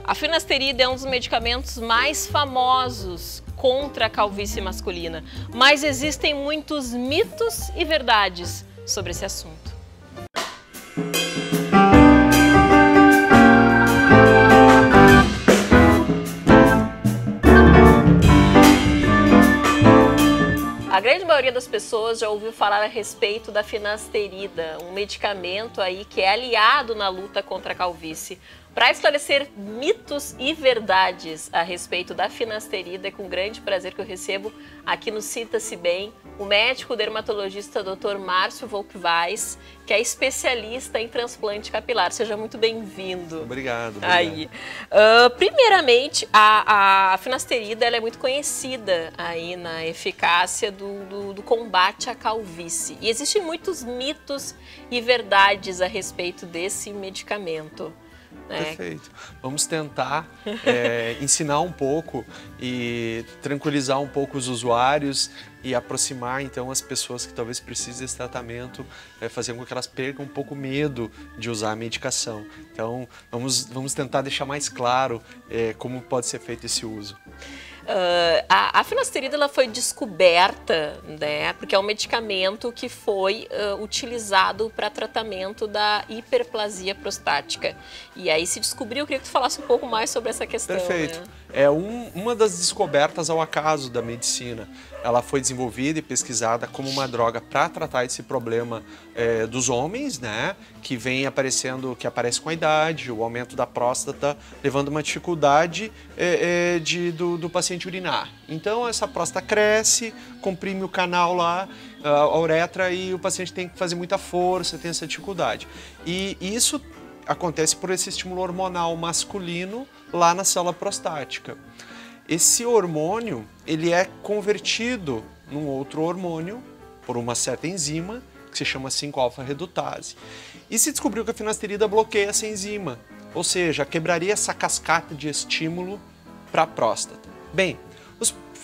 A finasterida é um dos medicamentos mais famosos contra a calvície masculina, mas existem muitos mitos e verdades sobre esse assunto. A grande maioria das pessoas já ouviu falar a respeito da finasterida, um medicamento aí que é aliado na luta contra a calvície. Para esclarecer mitos e verdades a respeito da finasterida, é com grande prazer que eu recebo aqui no Sinta-se Bem o médico dermatologista Dr. Márcio Volkweis, que é especialista em transplante capilar. Seja muito bem-vindo. Obrigado. Aí. Primeiramente, a finasterida ela é muito conhecida aí na eficácia do combate à calvície. E existem muitos mitos e verdades a respeito desse medicamento. Perfeito. Vamos tentar ensinar um pouco e tranquilizar um pouco os usuários e aproximar então as pessoas que talvez precisem desse tratamento, fazer com que elas percam um pouco medo de usar a medicação. Então vamos tentar deixar mais claro como pode ser feito esse uso. A finasterida ela foi descoberta, né, porque é um medicamento que foi utilizado para tratamento da hiperplasia prostática. E aí se descobriu, eu queria que tu falasse um pouco mais sobre essa questão. Perfeito. Né? É uma das descobertas ao acaso da medicina. Ela foi desenvolvida e pesquisada como uma droga para tratar esse problema dos homens, né, que vem aparecendo, que aparece com a idade, o aumento da próstata, levando uma dificuldade do paciente urinar. Então essa próstata cresce, comprime o canal lá, a uretra, e o paciente tem que fazer muita força, tem essa dificuldade. E isso acontece por esse estímulo hormonal masculino lá na célula prostática. Esse hormônio, ele é convertido num outro hormônio por uma certa enzima, que se chama 5-alfa-redutase. E se descobriu que a finasterida bloqueia essa enzima, ou seja, quebraria essa cascata de estímulo para a próstata. Bem,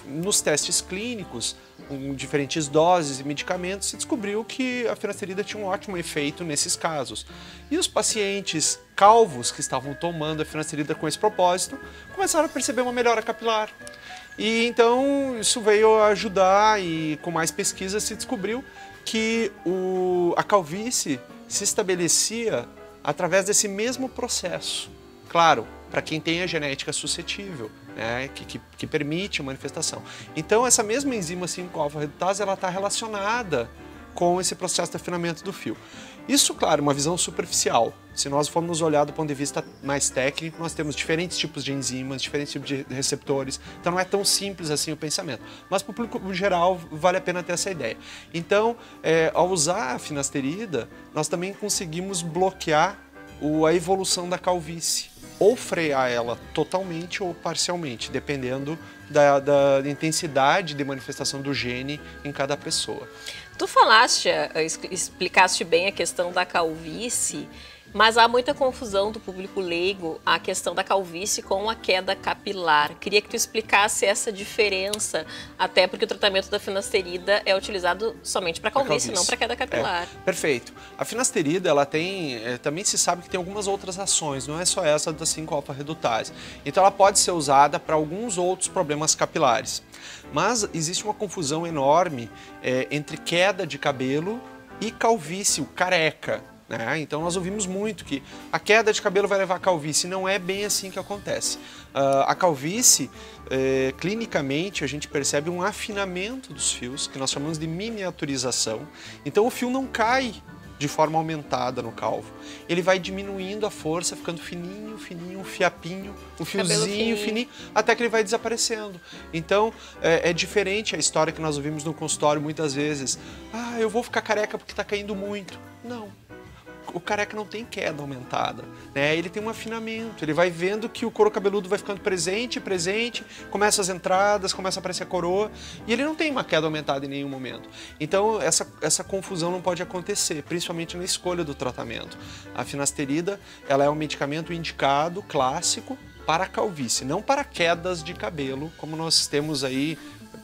nos testes clínicos, com diferentes doses e medicamentos, se descobriu que a finasterida tinha um ótimo efeito nesses casos. E os pacientes calvos que estavam tomando a finasterida com esse propósito começaram a perceber uma melhora capilar. E então isso veio ajudar, e com mais pesquisa se descobriu que a calvície se estabelecia através desse mesmo processo. Claro, para quem tem a genética suscetível, né, que permite a manifestação. Então, essa mesma enzima 5-alfa-redutase, ela está relacionada com esse processo de afinamento do fio. Isso, claro, uma visão superficial. Se nós formos olhar do ponto de vista mais técnico, nós temos diferentes tipos de enzimas, diferentes tipos de receptores, então não é tão simples assim o pensamento. Mas para o público geral, vale a pena ter essa ideia. Então, ao usar a finasterida, nós também conseguimos bloquear a evolução da calvície, ou frear ela totalmente ou parcialmente, dependendo da intensidade de manifestação do gene em cada pessoa. Tu explicaste bem a questão da calvície, mas há muita confusão do público leigo a questão da calvície com a queda capilar. Queria que tu explicasse essa diferença, até porque o tratamento da finasterida é utilizado somente para calvície, não para queda capilar. Perfeito. A finasterida, ela tem, também se sabe que tem algumas outras ações, não é só essa da 5-alfa-redutase. Então ela pode ser usada para alguns outros problemas capilares. Mas existe uma confusão enorme entre queda de cabelo e calvície, o careca. Então nós ouvimos muito que a queda de cabelo vai levar à calvície. Não é bem assim que acontece. A calvície, clinicamente, a gente percebe um afinamento dos fios, que nós chamamos de miniaturização. Então o fio não cai de forma aumentada no calvo. Ele vai diminuindo a força, ficando fininho, fininho, um fiapinho, um fiozinho fininho, até que ele vai desaparecendo. Então, é diferente a história que nós ouvimos no consultório muitas vezes. Ah, eu vou ficar careca porque está caindo muito. Não. O careca não tem queda aumentada, né? Ele tem um afinamento, ele vai vendo que o couro cabeludo vai ficando presente, começa as entradas, começa a aparecer a coroa, e ele não tem uma queda aumentada em nenhum momento. Então essa confusão não pode acontecer, principalmente na escolha do tratamento. A finasterida, ela é um medicamento indicado, clássico, para a calvície, não para quedas de cabelo, como nós temos aí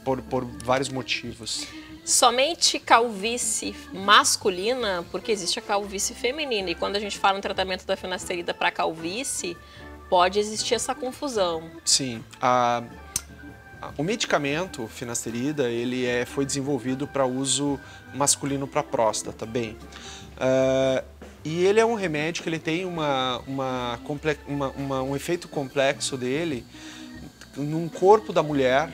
por vários motivos. Somente calvície masculina, porque existe a calvície feminina. E quando a gente fala em tratamento da finasterida para calvície, pode existir essa confusão. Sim, o medicamento finasterida foi desenvolvido para uso masculino para próstata, bem. E ele é um remédio que ele tem um efeito complexo dele num corpo da mulher,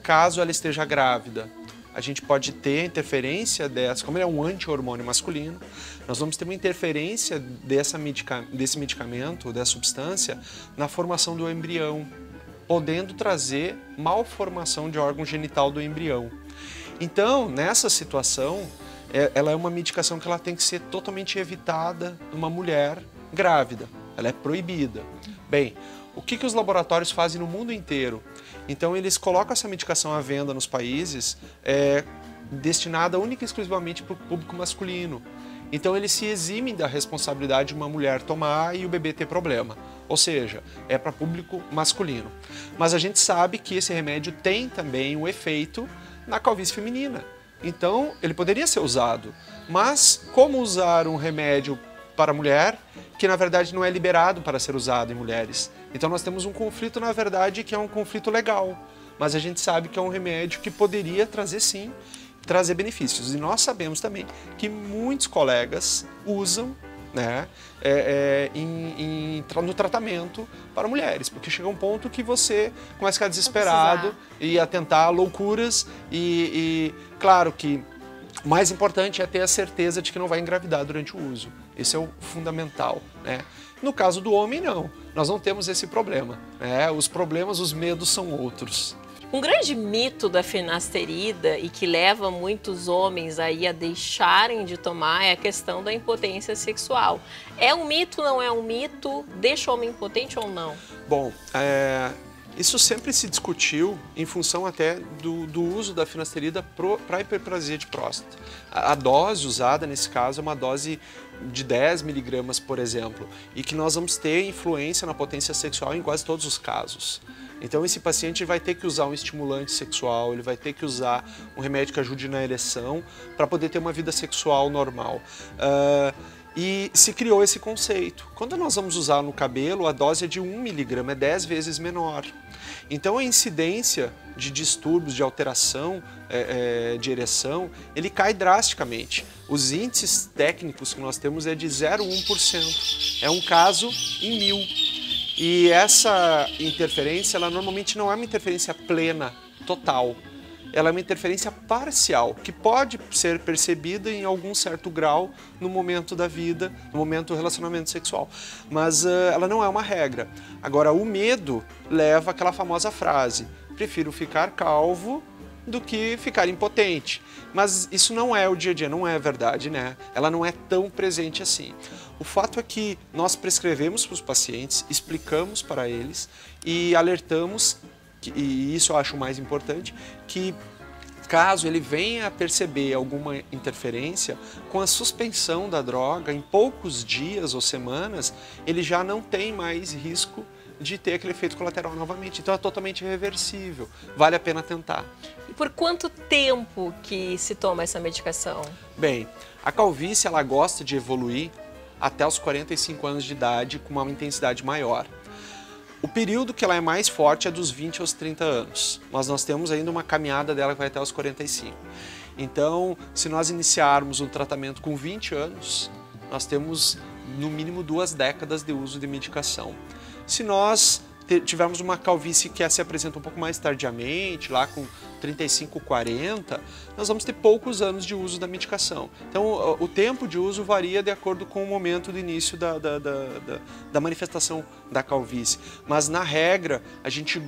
caso ela esteja grávida. A gente pode ter interferência dessa, como ele é um anti-hormônio masculino, nós vamos ter uma interferência desse medicamento, dessa substância, na formação do embrião, podendo trazer malformação de órgão genital do embrião. Então, nessa situação, ela é uma medicação que ela tem que ser totalmente evitada numa mulher grávida. Ela é proibida. Bem, o que os laboratórios fazem no mundo inteiro? Então, eles colocam essa medicação à venda nos países destinada única e exclusivamente para o público masculino. Então, eles se eximem da responsabilidade de uma mulher tomar e o bebê ter problema. Ou seja, é para público masculino. Mas a gente sabe que esse remédio tem também um efeito na calvície feminina. Então, ele poderia ser usado. Mas como usar um remédio para mulher que, na verdade, não é liberado para ser usado em mulheres? Então, nós temos um conflito, na verdade, que é um conflito legal. Mas a gente sabe que é um remédio que poderia trazer, sim, trazer benefícios. E nós sabemos também que muitos colegas usam, né, no tratamento para mulheres, porque chega um ponto que você começa a ficar desesperado e a tentar loucuras e claro que o mais importante é ter a certeza de que não vai engravidar durante o uso. Esse é o fundamental, né? No caso do homem, não. Nós não temos esse problema, né? Os problemas, os medos são outros. Um grande mito da finasterida e que leva muitos homens aí a deixarem de tomar é a questão da impotência sexual. É um mito, não é um mito? Deixa o homem impotente ou não? Bom, isso sempre se discutiu em função até do uso da finasterida para hiperplasia de próstata. A dose usada nesse caso é uma dose de 10 miligramas, por exemplo, e que nós vamos ter influência na potência sexual em quase todos os casos. Então esse paciente vai ter que usar um estimulante sexual, ele vai ter que usar um remédio que ajude na ereção para poder ter uma vida sexual normal. E se criou esse conceito. Quando nós vamos usar no cabelo, a dose é de 1 miligrama, é 10 vezes menor. Então a incidência de distúrbios, de alteração de ereção, ele cai drasticamente. Os índices técnicos que nós temos é de 0,1%. É um caso em 1000. E essa interferência, ela normalmente não é uma interferência plena, total. Ela é uma interferência parcial, que pode ser percebida em algum certo grau no momento da vida, no momento do relacionamento sexual. Mas ela não é uma regra. Agora, o medo leva àquela famosa frase: prefiro ficar calvo do que ficar impotente. Mas isso não é o dia a dia, não é verdade, né? Ela não é tão presente assim. O fato é que nós prescrevemos para os pacientes, explicamos para eles e alertamos, e isso eu acho mais importante, que caso ele venha a perceber alguma interferência, com a suspensão da droga, em poucos dias ou semanas, ele já não tem mais risco de ter aquele efeito colateral novamente. Então é totalmente reversível, vale a pena tentar. E por quanto tempo que se toma essa medicação? Bem, a calvície ela gosta de evoluir até os 45 anos de idade com uma intensidade maior. O período que ela é mais forte é dos 20 aos 30 anos, mas nós temos ainda uma caminhada dela que vai até os 45. Então, se nós iniciarmos um tratamento com 20 anos, nós temos no mínimo 2 décadas de uso de medicação. Se nós tivermos uma calvície que se apresenta um pouco mais tardiamente, lá com 35, 40, nós vamos ter poucos anos de uso da medicação. Então, o tempo de uso varia de acordo com o momento do início da manifestação da calvície. Mas, na regra, a gente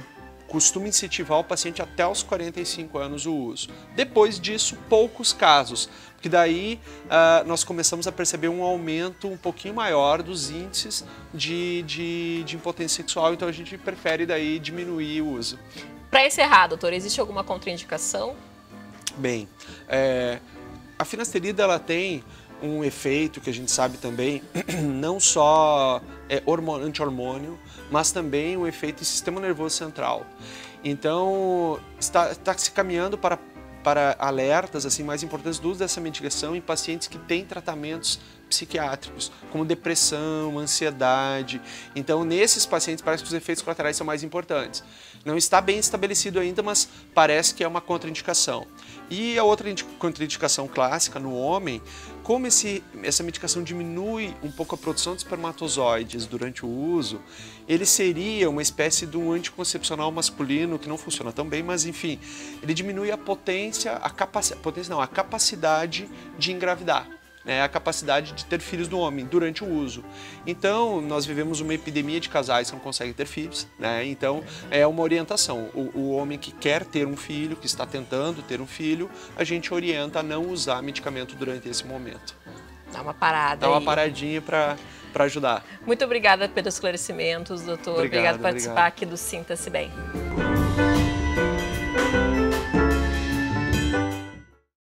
costuma incentivar o paciente até os 45 anos o uso. Depois disso, poucos casos, porque daí nós começamos a perceber um aumento um pouquinho maior dos índices de impotência sexual, então a gente prefere daí diminuir o uso. Para encerrar, doutor, existe alguma contraindicação? Bem, a finasterida ela tem um efeito que a gente sabe também, não só anti-hormônio, mas também um efeito em sistema nervoso central. Então, está se caminhando para alertas assim, mais importantes do uso dessa medicação em pacientes que têm tratamentos psiquiátricos, como depressão, ansiedade. Então, nesses pacientes, parece que os efeitos colaterais são mais importantes. Não está bem estabelecido ainda, mas parece que é uma contraindicação. E a outra contraindicação clássica no homem, como essa medicação diminui um pouco a produção de espermatozoides durante o uso, ele seria uma espécie de um anticoncepcional masculino que não funciona tão bem, mas enfim, ele diminui a a capacidade de engravidar. A capacidade de ter filhos do homem durante o uso. Então, nós vivemos uma epidemia de casais que não conseguem ter filhos, Então, é uma orientação. O homem que quer ter um filho, que está tentando ter um filho, a gente orienta a não usar medicamento durante esse momento. Dá uma parada Dá uma paradinha para ajudar. Muito obrigada pelos esclarecimentos, doutor. Obrigada por participar aqui do Sinta-se Bem.